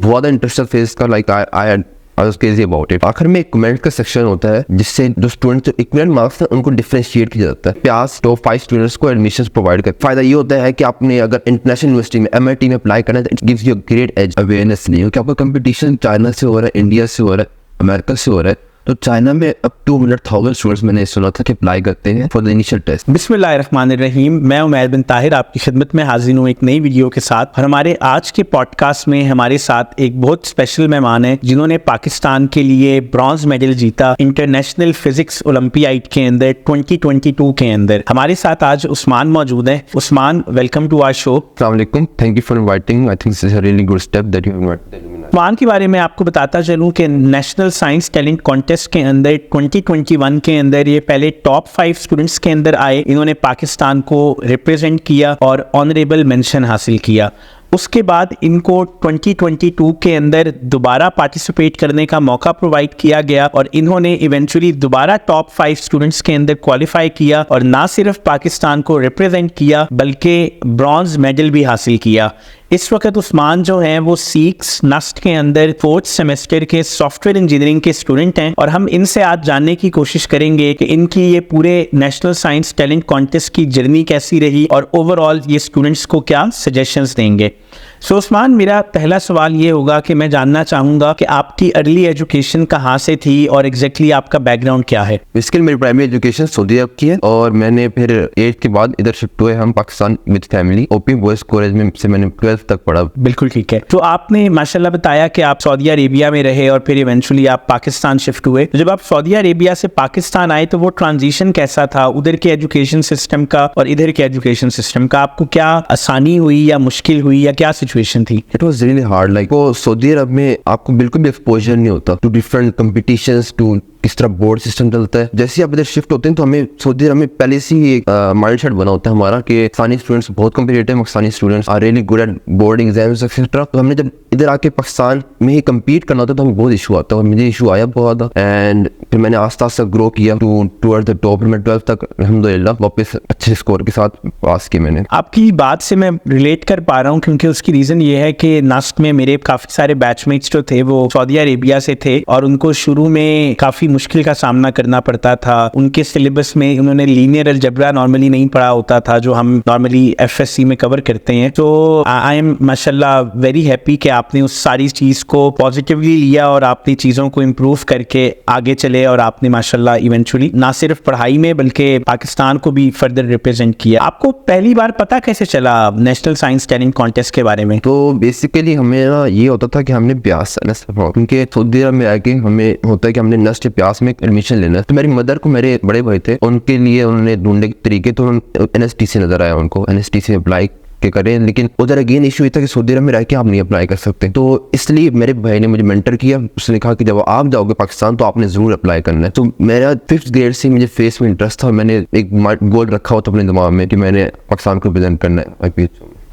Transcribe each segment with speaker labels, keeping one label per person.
Speaker 1: बहुत interested phase का like I was crazy about it. आखिर में एक कमेंट का सेक्शन होता है जिससे जो स्टूडेंट इक्विवेलेंट मार्क्स है उनको डिफरेंशिएट किया जाता है। प्यास टॉप 5 स्टूडेंट्स को एडमिशन प्रोवाइड कर। फायदा ये होता है कि आपने अगर इंटरनेशनल यूनिवर्सिटी में MIT में अप्लाई करना है तो it gives you great edge awareness नहीं हो कि आपका कंपटीशन चाइना से हो रहा है, इंडिया से हो रहा है, अमेरिका से हो रहा है। तो चाइना में अब 200,000 स्टूडेंट्स मैंने सुना था कि अप्लाई करते हैं फॉर द इनिशियल टेस्ट।
Speaker 2: बिस्मिल्लाहिर्रहमानिर्रहीम। मैं उमैर बिन ताहिर आपकी खिदमत में हाजिर हूँ एक नई वीडियो के साथ। और हमारे आज के पॉडकास्ट में हमारे साथ एक बहुत स्पेशल मेहमान है जिन्होंने पाकिस्तान के लिए ब्रॉन्ज मेडल जीता इंटरनेशनल फिजिक्स ओलंपियाड के अंदर 2022 के अंदर। हमारे साथ आज उस्मान मौजूद है। Usman, welcome to our show.
Speaker 1: अस्सलाम वालेकुम, thank you for inviting. I think this is a really good step that you invited.
Speaker 2: Usman के बारे में आपको बताता चलूं कि नेशनल साइंस टैलेंट कॉन्टेस्ट के अंदर 2021 के अंदर ये पहले टॉप 5 स्टूडेंट्स के अंदर आए। इन्होंने पाकिस्तान को रिप्रेजेंट किया और ऑनरेबल मेंशन हासिल किया। उसके बाद इनको 2022 के अंदर दोबारा पार्टिसिपेट करने का मौका प्रोवाइड किया गया और इन्होंने इवेंचुअली दोबारा टॉप 5 स्टूडेंट्स के अंदर क्वालिफाई किया और ना सिर्फ पाकिस्तान को रिप्रेजेंट किया बल्कि ब्रॉन्ज मेडल भी हासिल किया। इस वक्त उस्मान जो हैं वो सीक्स नस्ट के अंदर 4th सेमेस्टर के सॉफ्टवेयर इंजीनियरिंग के स्टूडेंट हैं और हम इनसे आज जानने की कोशिश करेंगे कि इनकी ये पूरे नेशनल साइंस टैलेंट कॉन्टेस्ट की जर्नी कैसी रही और ओवरऑल ये स्टूडेंट्स को क्या सजेशंस देंगे। सो उस्मान, मेरा पहला सवाल ये होगा कि मैं जानना चाहूँगा कि आपकी अर्ली एजुकेशन कहाँ से थी और एग्जैक्टली आपका बैकग्राउंड क्या है।
Speaker 1: बेसिकली मेरी प्राइमरी एजुकेशन सऊदी अरब की है और मैंने फिर 8th के बाद इधर शिफ्ट हुए हम Pakistan with family. OP boys college में से मैंने 12th तक पढ़ा।
Speaker 2: बिल्कुल ठीक है। तो आपने माशाल्लाह बताया कि आप सऊदी अरेबिया में रहे और फिर इवेंचुअली आप पाकिस्तान शिफ्ट हुए। तो जब आप सऊदी अरेबिया से पाकिस्तान आए तो वो ट्रांजिशन कैसा था उधर के एजुकेशन सिस्टम का और इधर के एजुकेशन सिस्टम का? आपको क्या आसानी हुई या मुश्किल हुई या क्या सिचुएशन थी?
Speaker 1: It was really hard. Like वो सऊदी अरब में आपको बिल्कुल भी एक्सपोजर नहीं होता टू डिफरेंट कंपटीशंस, टू किस तरह बोर्ड सिस्टम चलता है। जैसे आप इधर शिफ्ट होते हैं तो हमें सऊदी अरब में पहले से ही एक माइंड सेट बना होता है हमारा कि पाकिस्तानी स्टूडेंट्स बहुत कॉम्पिटिटिव है, Pakistani students are really good at board exams etcetera. तो हमने जब इधर आके पाकिस्तान में ही कम्पीट करना होता तो हमें बहुत इशू आता है और मुझे इशू आया बहुत ज़्यादा। एंड फिर मैंने आस्ता आस्ता ग्रो किया टूवर्ड द टॉप। मैं 12th तक अल्हम्दुलिल्लाह वापस अच्छे स्कोर के साथ पास किया मैंने।
Speaker 2: आपकी बात से मैं रिलेट कर पा रहा हूँ क्योंकि उसकी रीज़न ये है कि नास्ट में मेरे काफ़ी सारे बैचमेट्स जो थे वो सऊदी अरेबिया से थे और उनको शुरू में काफ़ी मुश्किल का सामना करना पड़ता था। उनके सिलेबस में उन्होंने लीनियर अलजेब्रा नॉर्मली नहीं पढ़ा होता था जो हम नॉर्मली FSC में कवर करते हैं। तो आई एम माशाल्लाह वेरी हैप्पी कि आपने उस सारी चीज़ को पॉजिटिवली लिया और आपने चीज़ों को इम्प्रूव करके आगे चले और आपने माशाल्लाह इवेंचुअली ना सिर्फ पढ़ाई में बल्कि पाकिस्तान को भी फर्दर रिप्रेजेंट किया। आपको पहली बार पता कैसे चला नेशनल साइंस टैलेंट कॉन्टेस्ट के बारे में?
Speaker 1: तो बेसिकली हमें ना ये होता था कि हमने ब्यास क्योंकि सऊदी अरब में आके हमें होता है कि हमने नस्ट ब्यास में एडमिशन लेना है। तो मेरी मदर को मेरे बड़े भाई थे उनके लिए उन्होंने ढूंढने के तरीके तो NSTC नजर आया उनको, NSTC में अप्लाई के करें। लेकिन उधर अगेन इशू ये था कि सऊदी अरब में रह के आप नहीं अप्लाई कर सकते। तो इसलिए मेरे भाई ने मुझे मेंटर किया। उसने कहा कि जब आप जाओगे पाकिस्तान तो आपने जरूर अप्लाई करना है। तो मेरा 5th ग्रेड से मुझे फेस में इंटरेस्ट था और मैंने एक गोल रखा हुआ था अपने दिमाग में कि मैंने पाकिस्तान को रिप्रेजेंट करना है।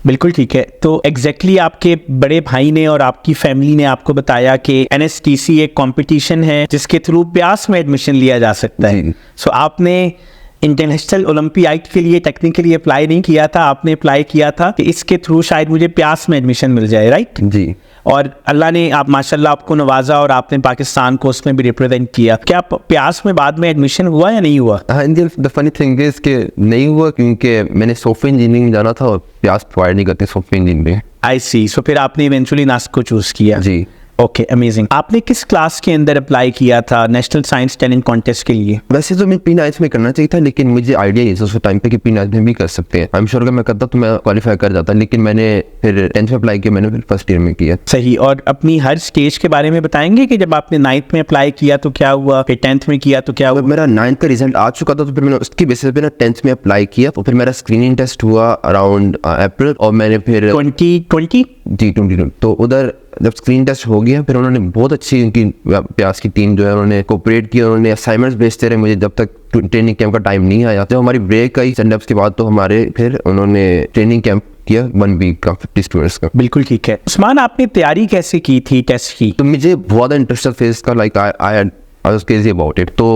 Speaker 2: बिल्कुल ठीक है। तो एग्जैक्टली आपके बड़े भाई ने और आपकी फैमिली ने आपको बताया कि NSTC एक कंपटीशन है जिसके थ्रू ब्यास में एडमिशन लिया जा सकता है। सो आपने इंटरनेशनल ओलंपियाड के लिए टेक्निकली अप्लाई नहीं किया था, आपने अप्लाई किया था कि इसके थ्रू शायद मुझे प्यास में एडमिशन मिल जाए, राइट?
Speaker 1: जी।
Speaker 2: और अल्लाह ने आप माशाल्लाह आपको नवाजा और आपने पाकिस्तान को उसमें भी रिप्रेजेंट किया। क्या प्यास में बाद में एडमिशन हुआ या नहीं हुआ?
Speaker 1: द फनी थिंग इज कि नहीं हुआ क्योंकि मैंने सॉफ्टवेयर इंजीनियरिंग जाना था और प्यास प्रोवाइड नहीं करते सॉफ्टवेयर इंजीनियरिंग।
Speaker 2: आई सी। सो फिर आपने इवेंचुअली नास्ट को चूज किया।
Speaker 1: जी।
Speaker 2: Okay, amazing. आपने किस क्लास के अंदर अप्लाई किया था नेशनल साइंस टैलेंट कॉन्टेस्ट के लिए?
Speaker 1: वैसे तो मैं P9 में करना चाहिए था लेकिन मुझे आइडिया ये उस टाइम पे कि P9 में भी कर सकते हैं। आई एम श्योर अगर मैं करता तो मैं क्वालिफाई कर जाता, लेकिन मैंने फिर 10th में अप्लाई किया, मैंने फिर फर्स्ट ईयर में किया।
Speaker 2: सही। और अपनी हर स्टेज के बारे में बताएंगे कि जब आपने 9th में अप्लाई किया तो क्या हुआ, फिर 10th में किया तो क्या हुआ?
Speaker 1: मेरा 9th का रिजल्ट आ चुका था तो फिर मैंने उसकी बेसिस पे ना 10th में अप्लाई किया। तो फिर मेरा स्क्रीनिंग टेस्ट हुआ अराउंड अप्रैल और मैंने फिर 2020 तो उधर जब स्क्रीन टेस्ट हो गया फिर उन्होंने बहुत अच्छी उनकी प्यास की टीम जो है उन्होंने कोऑपरेट किया। उन्होंने असाइनमेंट्स भेजते रहे मुझे जब तक ट्रेनिंग कैंप का टाइम नहीं आया। जब हमारी ब्रेक आई स्टैंड-अप्स के बाद तो हमारे फिर उन्होंने ट्रेनिंग कैंप किया 1 वीक का 50 स्टूडेंट्स का।
Speaker 2: बिल्कुल ठीक है। उस्मान, आपने तैयारी कैसे की थी टेस्ट की?
Speaker 1: तो मुझे बहुत इंटरेस्ट फेज का like I was crazy about it. तो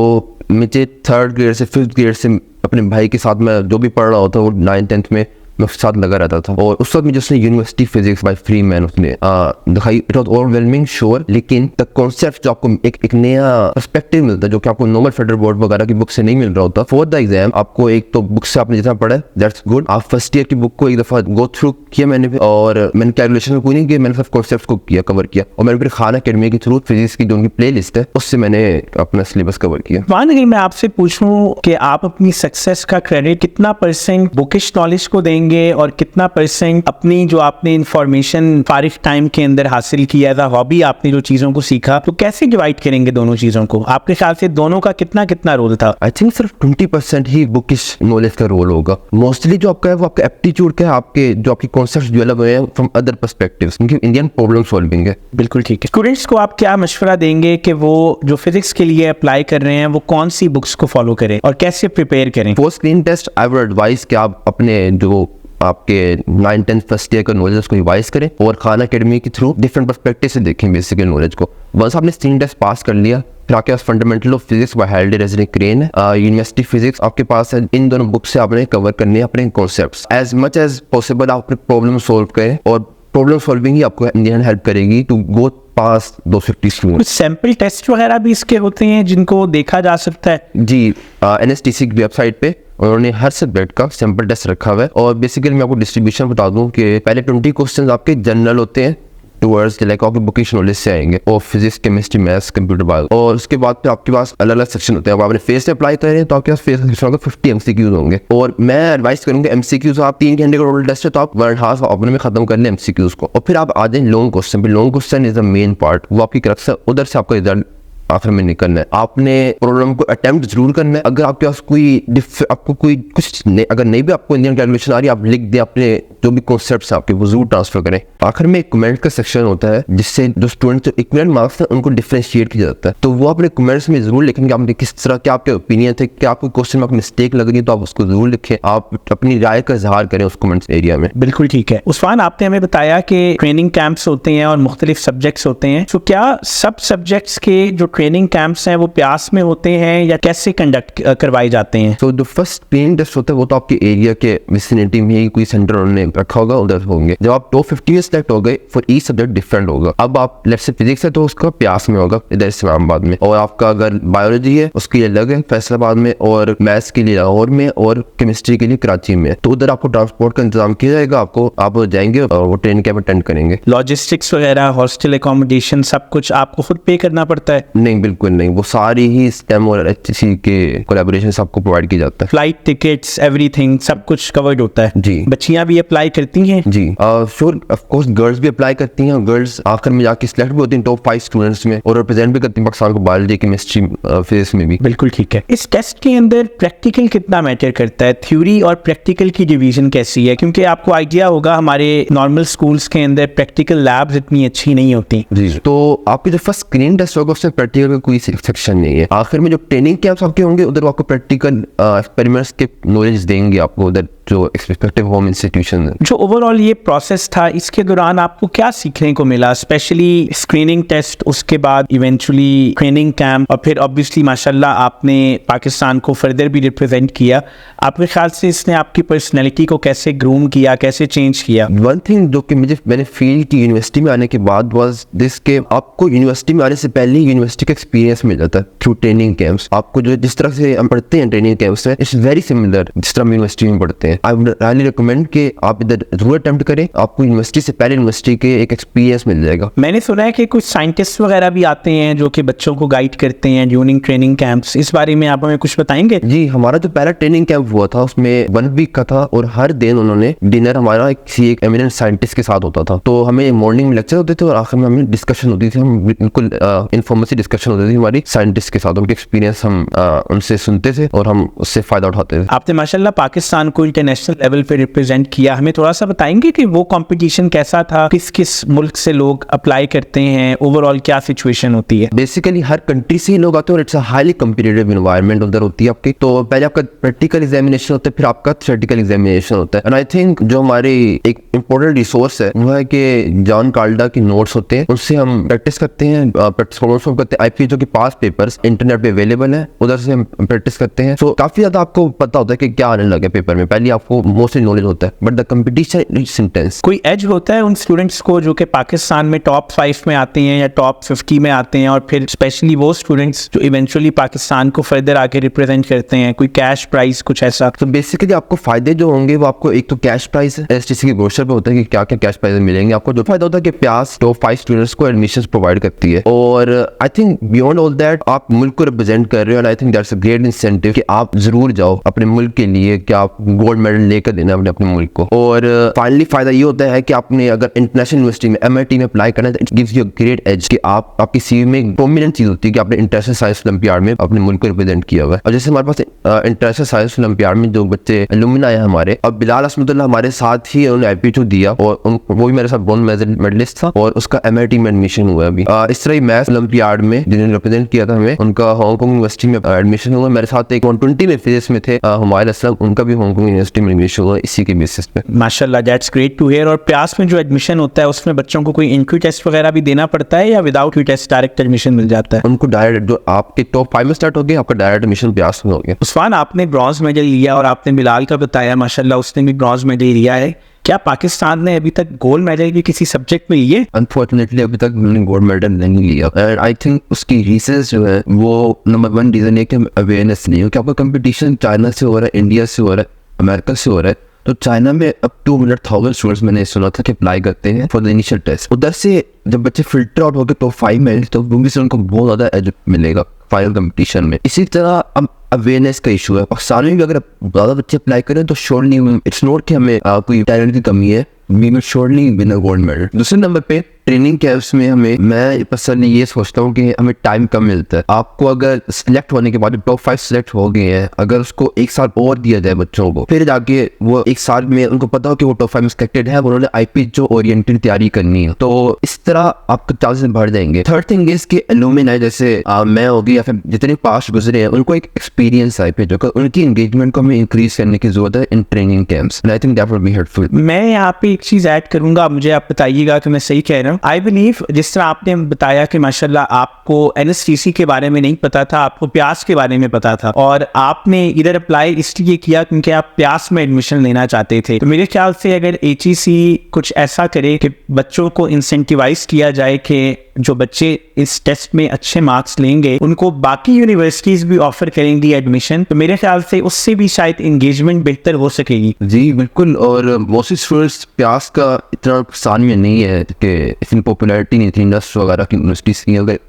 Speaker 1: मुझे 3rd ग्रेड से 5th ग्रेड से अपने भाई के साथ मैं जो भी पढ़ रहा होता वो 9th 10th में मैं उसके साथ लगा रहता था। और उस वक्त में जिसने यूनिवर्सिटी फिजिक्स बाय फ्रीमैन उसने दिखाई, इट वाज ओवरवेलमिंग श्योर, लेकिन द कॉन्सेप्ट जो आपको एक नया पर्सपेक्टिव मिलता है जो कि आपको नॉर्मल फेडरल बोर्ड वगैरह की बुक से नहीं मिल रहा होता। फॉर द एग्जाम आपको एक तो बुक से आपने जितना पढ़ा है दैट्स गुड, आप फर्स्ट ईयर की बुक को एक दफा गो थ्रू किया मैंने भी, और मैंने कैलकुलेशन में कोई नहीं किया, मैंने सिर्फ कॉन्सेप्ट को किया, कवर किया, और मैंने फिर खान अकेडमी के थ्रू फिजिक्स की जो उनकी प्ले लिस्ट है उससे मैंने अपना सिलेबस कवर किया।
Speaker 2: मान अगर मैं आपसे पूछूं कि आप अपनी सक्सेस का क्रेडिट कितना परसेंट बुकिश नॉलेज को देंगे और कितना परसेंट अपनी जो आपने इंफॉर्मेशन फारिग टाइम के अंदर हासिल किया था, हॉबी आपने जो चीजों को सीखा, तो कैसे डिवाइड करेंगे दोनों चीजों को? आपके ख्याल से दोनों का कितना कितना रोल था?
Speaker 1: आई थिंक सिर्फ 20% ही बुकिश नॉलेज का रोल होगा। मोस्टली जो आपका है वो आपका एप्टीट्यूड का है, आपके जो आपकी कॉन्सेप्ट्स डेवलप हुए हैं फ्रॉम अदर पर्सपेक्टिव्स, क्योंकि इंडियन प्रॉब्लम सॉल्विंग है।
Speaker 2: बिल्कुल ठीक है। स्टूडेंट्स को आप क्या मशवरा देंगे कि वो जो फिजिक्स के लिए अप्लाई कर रहे हैं वो कौन सी बुक्स को फॉलो करें और कैसे प्रिपेयर करें?
Speaker 1: For screen test I would advice कि आप अपने जो आपके 9-10 फर्स्ट ईयर का नॉलेज उसको रिवाइज करें और खान अकेडमी के थ्रू डिफरेंट पर्सपेक्टिव से देखें बेसिक नॉलेज को। वंस आपने स्क्रीन टेस्ट पास कर लिया, फिर आपके पास fundamental of physics by Halliday Resnick Krane है, यूनिवर्सिटी फिजिक्स आपके पास है। इन दोनों बुक से आपने कवर करने हैं अपने concepts. As much as possible आप अपने प्रॉब्लम सॉल्व करें, और प्रॉब्लम सॉल्विंग ही आपको इंडियन हेल्प करेगी टू गो पास 250 स्टूडेंट।
Speaker 2: कुछ सैंपल टेस्ट वगैरह भी इसके होते हैं जिनको देखा जा सकता है?
Speaker 1: जी, NSTC की वेबसाइट पे उन्होंने हर सब्जेक्ट का सैंपल टेस्ट रखा हुआ है, और बेसिकली मैं आपको डिस्ट्रीब्यूशन बता दूं कि पहले 20 क्वेश्चंस आपके जनरल होते हैं टूवर्ड्स लाइक आपके बुकिश नॉलेज से आएंगे, और physics, chemistry, maths, computer, bio, और उसके बाद फिर आपके पास अलग अलग सेक्शन होते हैं। अब आपने फेस से अप्लाई कर रहे हैं तो आपके पास फेस सेक्शन होगा, 50 MCQs होंगे, और मैं एडवाइस करूंगा MCQs आप 3 घंटे का टोटल टेस्ट है तो आप 1.5 अपने में खत्म कर लें MCQs को, और फिर आप आ जाए लॉन्ग क्वेश्चन पे। Long question is the main part, वो आपकी क्रक्स है, उधर से आपका रिजल्ट आखिर में निकलना है। आपने प्रॉब्लम को अटेम्प्ट जरूर करना है। अगर आपके पास आपको कोई कुछ नहीं, अगर नहीं भी आपको इंडियन कैलकुलेशन आ रही है, आप लिख दें अपने जो भी कॉन्सेप्ट्स आपके वो जरूर ट्रांसफर करें। आखिर में एक कमेंट का सेक्शन होता है जिससे जो स्टूडेंट जो इक्विवेलेंट मार्क्स हैं उनको डिफरेंशिएट किया जाता है, तो वो अपने कमेंट्स में जरूर लिखेंगे आपने किस तरह क्या आपके ओपिनियन थे, क्या आपको क्वेश्चन में आपको मिस्टेक लग रही है तो आप उसको जरूर लिखें, आप अपनी राय का इजहार करें उस कमेंट्स एरिया में।
Speaker 2: बिल्कुल ठीक है। उस्मान, आपने हमें बताया कि ट्रेनिंग कैंप्स होते हैं और मुख्तलिफ सब्जेक्ट्स होते हैं, तो क्या सब सब्जेक्ट्स के जो ट्रेनिंग कैंप्स हैं वो प्यास में होते हैं या कैसे कंडक्ट करवाए जाते हैं?
Speaker 1: तो जो फर्स्ट ट्रेनिंग टेस्ट होता है वो तो आपके एरिया के विसिनिटी में ही कोई सेंटर उन्होंने रखा होगा, उधर होंगे। जब आप टॉप 50 में सेलेक्ट हो गए, फॉर ईच सब्जेक्ट डिफरेंट होगा। अब आप लेट्स से फिजिक्स है तो उसका प्यास में होगा इधर इस्लामाबाद में, और आपका अगर बायोलॉजी है उसके लिए अलग है फैसलाबाद में, और मैथ्स के लिए लाहौर में, और केमिस्ट्री के लिए कराची में। तो उधर आपको ट्रांसपोर्ट का इंतजाम किया जाएगा, आप जाएंगे और वो ट्रेनिंग कैंप अटेंड करेंगे।
Speaker 2: लॉजिस्टिक्स वगैरह, हॉस्टल एकोमोडेशन सब कुछ आपको खुद पे करना पड़ता है?
Speaker 1: नहीं, बिल्कुल नहीं, वो सारी ही STEM और HTC के कोलैबोरेशन से आपको प्रोवाइड किया जाता है।
Speaker 2: फ्लाइट टिकट्स, एवरीथिंग सब कुछ कवर्ड होता है?
Speaker 1: जी।
Speaker 2: बच्चियां भी अप्लाई करती हैं?
Speaker 1: जी श्योर, ऑफ कोर्स गर्ल्स भी अप्लाई करती हैं, गर्ल्स आखिर में जाके सिलेक्ट भी होती हैं टॉप 5 स्टूडेंट्स में, और रिप्रेजेंट भी करती हैं पाकिस्तान को बायोलॉजी, केमिस्ट्री, फिजिक्स में भी।
Speaker 2: बिल्कुल ठीक है। इस टेस्ट के अंदर प्रैक्टिकल कितना मैटर करता है? थ्योरी और प्रैक्टिकल की डिवीजन कैसी है? क्योंकि आपको आइडिया होगा हमारे नॉर्मल स्कूल्स के अंदर प्रैक्टिकल लैब्स इतनी अच्छी नहीं होती।
Speaker 1: जी, तो आपकी जो फर्स्ट स्क्रीन टेस्ट होगा उसमें प्रैक्टिकल का कोई सेक्शन नहीं है। आखिर में जो ट्रेनिंग कैंप्स आपके होंगे उधर आपको प्रैक्टिकल एक्सपेरिमेंट्स के नॉलेज देंगे आपको, उधर जो एक्सपेक्टिव होम इंस्टीट्यूशन है।
Speaker 2: जो ओवरऑल ये प्रोसेस था, इसके दौरान आपको क्या सीखने को मिला? स्पेशली स्क्रीनिंग टेस्ट, उसके बाद इवेंचुअली ट्रेनिंग कैंप, और फिर ऑब्वियसली माशाल्लाह आपने पाकिस्तान को फर्दर भी रिप्रेजेंट किया। आपके ख्याल से इसने आपकी पर्सनैलिटी को कैसे ग्रूम किया, कैसे चेंज किया?
Speaker 1: वन थिंग जो कि मैंने फील की यूनिवर्सिटी में आने के बाद वाज दिस के आपको यूनिवर्सिटी में आने से पहले यूनिवर्सिटी का एक्सपीरियंस मिल जाता है थ्रू ट्रेनिंग कैंप्स। आपको जो जिस तरह से हम पढ़ते हैं ट्रेनिंग कैंप्स में, इट्स वेरी सिमिलर जिस तरह हम यूनिवर्सिटी में पढ़ते हैं। आई वुड हाईली रिकमेंड कि आप इधर जरूर अटेम्प्ट करें, आपको यूनिवर्सिटी से पहले यूनिवर्सिटी के एक एक्सपीरियंस मिल जाएगा।
Speaker 2: मैंने सुना है कि कुछ साइंटिस्ट वगैरह भी आते हैं जो कि बच्चों को गाइड करते हैं ड्यूरिंग ट्रेनिंग कैंप्स, इस बारे में आप हमें कुछ बताएंगे?
Speaker 1: जी, हमारा जो पहला ट्रेनिंग कैंप हुआ था उसमें 1 वीक का था, और हर दिन उन्होंने डिनर हमारा किसी एक एमिनेंट साइंटिस्ट के साथ होता था। तो हमें मॉर्निंग में लेक्चर होते थे और आखिर में हमें डिस्कशन होती थी, हम बिल्कुल इन्फॉर्मेटिव डिस्कशन होती थी हमारी साइंटिस्ट के साथ, उनके एक्सपीरियंस हम उनसे सुनते थे और हम उससे फायदा उठाते थे।
Speaker 2: आपने माशाल्लाह पाकिस्तान को इंटरनेशनल लेवल पे रिप्रेजेंट किया, हमें थोड़ा सा बताएंगे कि वो कंपटीशन कैसा था, किस किस मुल्क से लोग अप्लाई करते हैं, ओवरऑल क्या सिचुएशन होती है?
Speaker 1: बेसिकली हर कंट्री से ही लोग आते हैं और it's a highly competitive environment उधर होती है आपकी। तो पहले आपका प्रैक्टिकल एग्जामिनेशन होता है, फिर आपका थ्योरेटिकल एग्जामिनेशन होता है। एंड आई थिंक जो हमारी एक इंपॉर्टेंट रिसोर्स है वो है कि जॉन कार्डा की नोट्स होते हैं, उससे हम प्रैक्टिस करते हैं, प्रैक्टिस प्रॉब्लम करते हैं। आईपी जो कि पास पेपर्स इंटरनेट पे अवेलेबल है, उधर से हम प्रैक्टिस करते हैं। सो काफी ज्यादा आपको पता होता है कि क्या आने लगे पेपर में, पहले आपको मोस्टली नॉलेज होता है, but the competition is intense.
Speaker 2: कोई एज होता है उन स्टूडेंट्स को जो कि पाकिस्तान में टॉप 5 में आते हैं या टॉप 50 में आते हैं, और फिर स्पेशली वो स्टूडेंट्स जो इवेंचुअली पाकिस्तान को फर्दर आके रिप्रेजेंट करते हैं, कोई कैश प्राइस कुछ ऐसा?
Speaker 1: तो बेसिकली आपको फायदे जो होंगे वो आपको एक तो कैश प्राइस है, एसटीसी की ब्रोशर पे होता है कि क्या क्या कैश प्राइस मिलेंगे आपको। जो फायदा होता है कि प्यास टॉप 5 स्टूडेंट्स को एडमिशन प्रोवाइड करती है, और I think beyond all that आप मुल्क को रिप्रेजेंट कर रहे हो, and I think that's a great incentive कि आप जरूर जाओ अपने मुल्क के लिए, कि आप गोल्ड मेडल लेकर देना अपने मुल्क को। और फाइनली फायदा ये होता है कि आपने अगर इंटरनेशनल यूनिवर्सिटी में MIT में अप्लाई करना है तो it gives you a great edge कि आपकी सीवी में एक प्रोमिनेंट चीज होती है कि आपने इंटरनेशनल साइंस ओलंपियाड में अपने मुल्क को रिप्रेजेंट किया हुआ है। और जैसे हमारे पास इंटरनेशनल साइंस ओलंपियाड में जो बच्चे एलुमनाई है हमारे, अब बिलाल असमतुल्लाह हमारे साथ ही उन्होंने IPTO दिया, और वो भी मेरे साथ ब्रोंज मेडलिस्ट था, और उसका MIT में एडमिशन हुआ अभी। इस तरह ही मैथ्स ओलंपियाड में जिन्होंने रिप्रेजेंट किया था हमें, उनका हांगकांग यूनिवर्सिटी में एडमिशन हुआ। मेरे साथ एक 120 में फिजिक्स में थे हुमायूं असलम, उनका भी हांगकांग यूनिवर्सिटी में एडमिशन हुआ इसी के बेसिस पे।
Speaker 2: माशाल्लाह, दैट्स ग्रेट टू हियर। और प्यास में जो एडमिशन होता है उसमें बच्चों को कोई इंट्री टेस्ट वगैरह भी देना पड़ता है या without entry test direct admission मिल जाता है?
Speaker 1: उनको डायरेक्ट, जो आपके टॉप 5 में स्टार्ट हो गया, आपका डायरेक्ट एडमिशन प्यास में हो गया।
Speaker 2: उस्मान, आपने ब्रॉन्ज मेडल लिया और आपने बिलाल का बताया, माशाल्लाह उसने भी ब्रॉन्ज मेडल लिया है। क्या पाकिस्तान ने अभी तक गोल्ड मेडल भी किसी सब्जेक्ट में लिए?
Speaker 1: अनफॉर्चुनेटली अभी तक मैंने गोल्ड मेडल नहीं लिया, एंड आई थिंक उसकी रीजंस जो है वो नंबर 1 रीजन है कि अवेयरनेस नहीं है, कि आपका कंपटीशन चाइना से हो रहा है, इंडिया से हो रहा है, अमेरिका से हो रहा है। तो चाइना में अब 200,000 स्टूडेंट्स मैंने सुना था कि अप्लाई करते हैं फॉर द इनिशियल टेस्ट। उधर से जब बच्चे फिल्टर आउट होकर टॉप 5 में, तो उनमें से उनको बहुत ज़्यादा एज मिलेगा फाइनल कंपटीशन में। इसी तरह अब अवेयरनेस का इशू है। पाकिस्तान में भी अगर ज़्यादा बच्चे अप्लाई करें तो श्योरली इट्स नॉट कि हमें कोई टैलेंट की कमी है, we will surely win a gold medal. दूसरे नंबर पे ट्रेनिंग कैंप्स में मैं पर्सनली ये सोचता हूँ कि हमें टाइम कम मिलता है। आपको अगर सिलेक्ट होने के बाद टॉप 5 सिलेक्ट हो गए हैं, अगर उसको 1 साल और दिया जाए बच्चों को, फिर जाके वो 1 साल में उनको पता हो कि वो टॉप 5 में सिलेक्टेड है, उन्होंने IPTO ओरिएंटेड तैयारी करनी है, तो इस तरह आपके चांसेस बढ़ जाएंगे। थर्ड थिंग इज कि एलुमनाई जैसे मैं हो गई या फिर जितने पास गुजरे हैं, उनको एक एक्सपीरियंस है IPTO का, उनकी एंगेजमेंट को हमें इंक्रीज करने की जरूरत है in training camps, and I think that will be helpful.
Speaker 2: मैं यहाँ पे एक चीज ऐड करूंगा, मुझे आप बताइएगा कि मैं सही कह रहा हूँ। आई बिलीव जिस तरह आपने बताया कि माशाल्लाह आपको NSTC के बारे में नहीं पता था, आपको प्यास के बारे में पता था, और आपने इधर अप्लाई इसलिए किया क्योंकि आप प्यास में एडमिशन लेना चाहते थे। तो मेरे ख्याल से अगर HEC कुछ ऐसा करे कि बच्चों को इंसेंटिवाइज किया जाए कि जो बच्चे इस टेस्ट में अच्छे मार्क्स लेंगे उनको बाकी यूनिवर्सिटीज भी ऑफर करेंगी एडमिशन, तो मेरे ख्याल से उससे भी शायद एंगेजमेंट बेहतर हो सकेगी।
Speaker 1: जी बिल्कुल, और मोस्टली स्टूडेंट्स प्यास का इतना पाकिस्तान में नहीं है कि इतनी पॉपुलैरिटी नहीं थी इंडस्ट्री वगैरह की यूनिवर्सिटीज की, अगर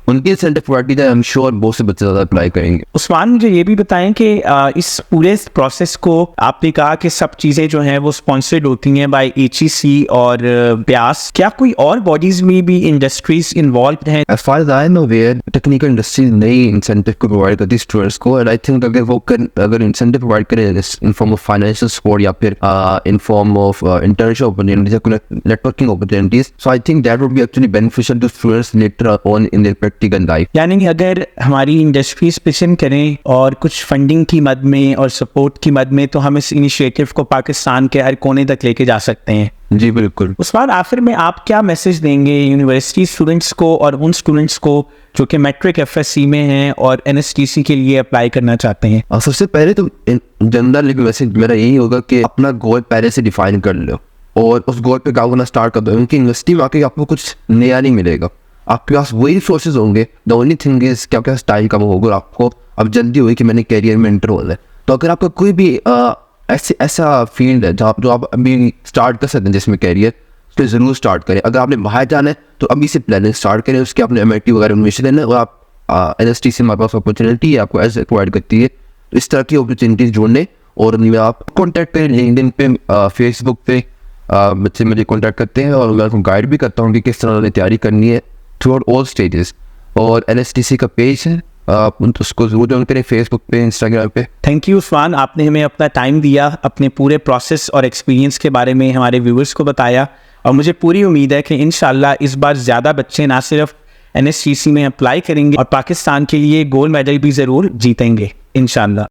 Speaker 1: उनकी इंसेंटिव प्रोवाइड है, आई एम श्योर बहुत से बच्चे ज़्यादा अप्लाई करेंगे।
Speaker 2: उस्मान, मुझे ये भी बताएं कि इस पूरे प्रोसेस को आपने कहा कि सब चीज़ें जो हैं वो स्पॉन्सर्ड होती हैं बाय HEC और प्यास, क्या कोई और बॉडीज में भी इंडस्ट्रीज इन्वॉल्व हैं?
Speaker 1: As far as I am aware, technical industry नई इंसेंटिव को प्रोवाइड करती है स्टूडेंट्स को, एंड आई थिंक अगर इंसेंटिव प्रोवाइड करें in form of financial support या फिर in form of internship opportunities या networking opportunities, so I think that would be actually beneficial to students later on in their practical life.
Speaker 2: यानी कि अगर हमारी industries पिछन करें और कुछ फंडिंग की मद में और सपोर्ट की मद में, तो हम इस इनिशिएटिव को पाकिस्तान के हर कोने तक लेके जा सकते हैं।
Speaker 1: जी बिल्कुल।
Speaker 2: उस्मान, आखिर में आप क्या मैसेज देंगे यूनिवर्सिटी स्टूडेंट्स को और उन स्टूडेंट्स को जो कि मैट्रिक FSC में हैं और NSTC के लिए अप्लाई करना चाहते हैं?
Speaker 1: सबसे पहले तो जनरल मैसेज मेरा यही होगा कि अपना गोल पहले से डिफाइन कर लो और उस गोल पे काम करना स्टार्ट कर दो, क्योंकि यूनिवर्सिटी में आके आपको कुछ नया नहीं मिलेगा, आपके पास वही रिसोर्सेज होंगे। द ओनली थिंग इज कि आपके पास टाइम कम होगा, आपको अब जल्दी हुई कि मैंने कैरियर में एंटर होना है। तो अगर आपका कोई भी ऐसा फील्ड है जहाँ जो आप अभी स्टार्ट कर सकते हैं जिसमें कैरियर, तो ज़रूर स्टार्ट करें। अगर आपने बाहर जाना है तो अभी से प्लानिंग स्टार्ट करें, उसके आपने MIT वगैरह एडमिशन लेना है, और आप NSTC हमारे पास अपॉर्चुनिटी आपको ऐसे प्रोवाइड करती है, तो इस तरह की अपॉर्चुनिटीज जोड़ने और उनमें आप कॉन्टैक्ट करें। लिंक्डइन पे, फेसबुक पे बच्चे मुझे कॉन्टैक्ट करते हैं और मैं उनको गाइड भी करता हूँ कि किस तरह उन्हें तैयारी करनी है थ्रू आउट ऑल स्टेजेस। और NSTC का पेज है, आप उसको जरूर ज्वाइन करें, फेसबुक पे, इंस्टाग्राम पे।
Speaker 2: थैंक यू उस्मान, आपने हमें अपना टाइम दिया, अपने पूरे प्रोसेस और एक्सपीरियंस के बारे में हमारे व्यूअर्स को बताया, और मुझे पूरी उम्मीद है कि इंशाल्लाह इस बार ज़्यादा बच्चे ना सिर्फ NSTC में अप्लाई करेंगे और पाकिस्तान के लिए गोल्ड मेडल भी ज़रूर जीतेंगे इंशाल्लाह।